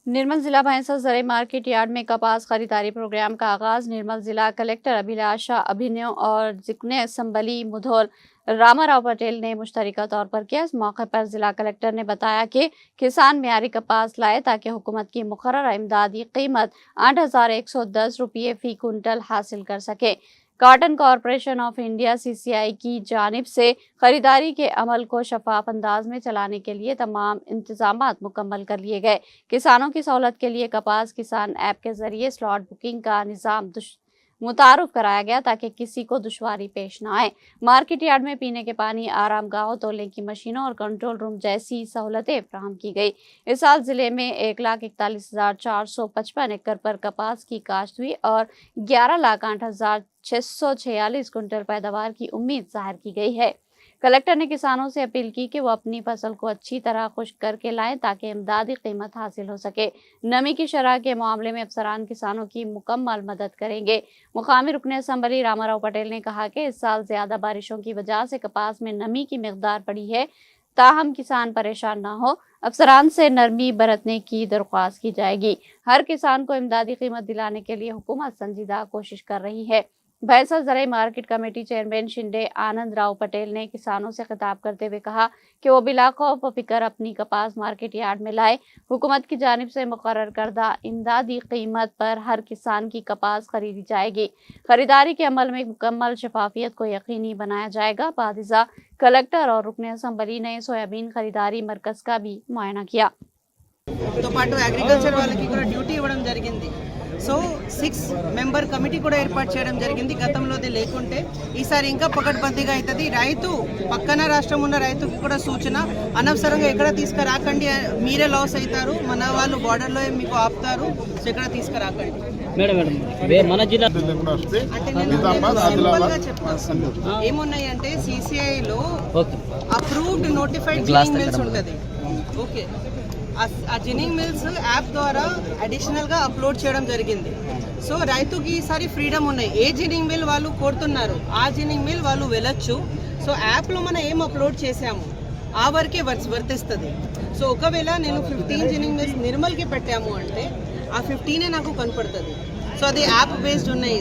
निर्मल जिला भैंसा जरे मार्केट यार्ड में कपास खरीदारी प्रोग्राम का आगाज। निर्मल जिला कलेक्टर अभिलाषा अभिनव और जिक्ने संबली मुधोल रामाराव पटेल ने मुश्तरका तौर पर किया। इस मौके पर जिला कलेक्टर ने बताया कि किसान मियारी कपास लाए ताकि हुकूमत की मुकर्रर इमदादी कीमत 8,110 रुपये फी कुंटल हासिल कर सके। Cotton corporation of India (CCI) की जानिब से खरीदारी के अमल को शफाफ अंदाज में चलाने के लिए तमाम इंतजामात मुकम्मल कर लिए गए। किसानों की सहूलत के लिए कपास किसान ऐप के जरिए स्लॉट बुकिंग का निज़ाम मुतारुफ कराया गया ताकि किसी को दुश्वारी पेश न आए। मार्केट यार्ड में पीने के पानी, आरामगाहों, तोलने की मशीनों और कंट्रोल रूम जैसी सहूलतें फराहम की गई। इस साल जिले में 1,41,455 एकड़ पर कपास की काश्त हुई और 11,08,646 कुंटल पैदावार की उम्मीद जाहिर की गई है। कलेक्टर ने किसानों से अपील की कि वो अपनी फसल को अच्छी तरह खुश्क करके लाएं ताकि इमदादी कीमत हासिल हो सके। नमी की शरह के मामले में अफसरान किसानों की मुकम्मल मदद करेंगे। मुकामी रुकने असम्बली रामाराव पटेल ने कहा कि इस साल ज्यादा बारिशों की वजह से कपास में नमी की मिकदार बढ़ी है, ताहम किसान परेशान न हो। अफसरान से नरमी बरतने की दरख्वास्त की जाएगी। हर किसान को इमदादी कीमत दिलाने के लिए हुकूमत संजीदा कोशिश कर रही है। भैंसा ज़राई मार्केट कमेटी चेयरमैन शिंदे आनंद राव पटेल ने किसानों से खिताब करते हुए कहा कि वो बिला खौफ व फिक्र अपनी कपास मार्केट यार्ड में लाए। हुकूमत की जानिब से मुकर्रर करदा इमदादी कीमत पर हर किसान की कपास खरीदी जाएगी। खरीदारी के अमल में मुकम्मल शफाफियत को यकीनी बनाया जाएगा। बादिजा कलेक्टर और रुकने असम्बली ने सोयाबीन खरीदारी मरकज का भी मुआयना किया। తో పాటు అగ్రికల్చర్ వాళ్ళకి కూడా డ్యూటీ ఇవ్వడం జరిగింది. సో 6 మెంబర్ కమిటీ కూడా ఏర్పాటు చేయడం జరిగింది. గతంలోది లేకుంటే ఈసారి ఇంకా పకడ్బందీగా అవుతుంది. రైతు పక్కన రాష్ట్రం ఉన్న రైతుకి కూడా సూచన, అనవసరంగా ఎక్కడ తీసుకురాకండి, మీరే లాస్ అవుతారు. మన వాళ్ళు బార్డర్లో మీకు ఆపుతారు. సో ఎక్కడ తీసుకురాకండి. మన జిల్లా అంటే నేను సింపుల్గా చెప్తాను. ఏమున్నాయి అంటే CCIలో అప్రూవ్డ్ నోటిఫైడ్ జిన్నింగ్ మిల్స్ ఉంటుంది. ఓకే, ఆ జిన్నింగ్ మిల్స్ యాప్ ద్వారా అడిషనల్గా అప్లోడ్ చేయడం జరిగింది. సో రైతుకి ఈసారి ఫ్రీడమ్ ఉన్నాయి. ఏ జిన్నింగ్ మిల్ వాళ్ళు కోరుతున్నారు ఆ జిన్నింగ్ మిల్ వాళ్ళు వెళ్ళొచ్చు. సో యాప్లో మనం ఏం అప్లోడ్ చేసాము ఆ వరకే వర్తిస్తుంది. సో ఒకవేళ నేను 15 జిన్నింగ్ మిల్స్ నిర్మల్కి పెట్టాము అంటే ఆ 15 నాకు కనపడుతుంది. సో అది యాప్ బేస్డ్ ఉన్నాయి.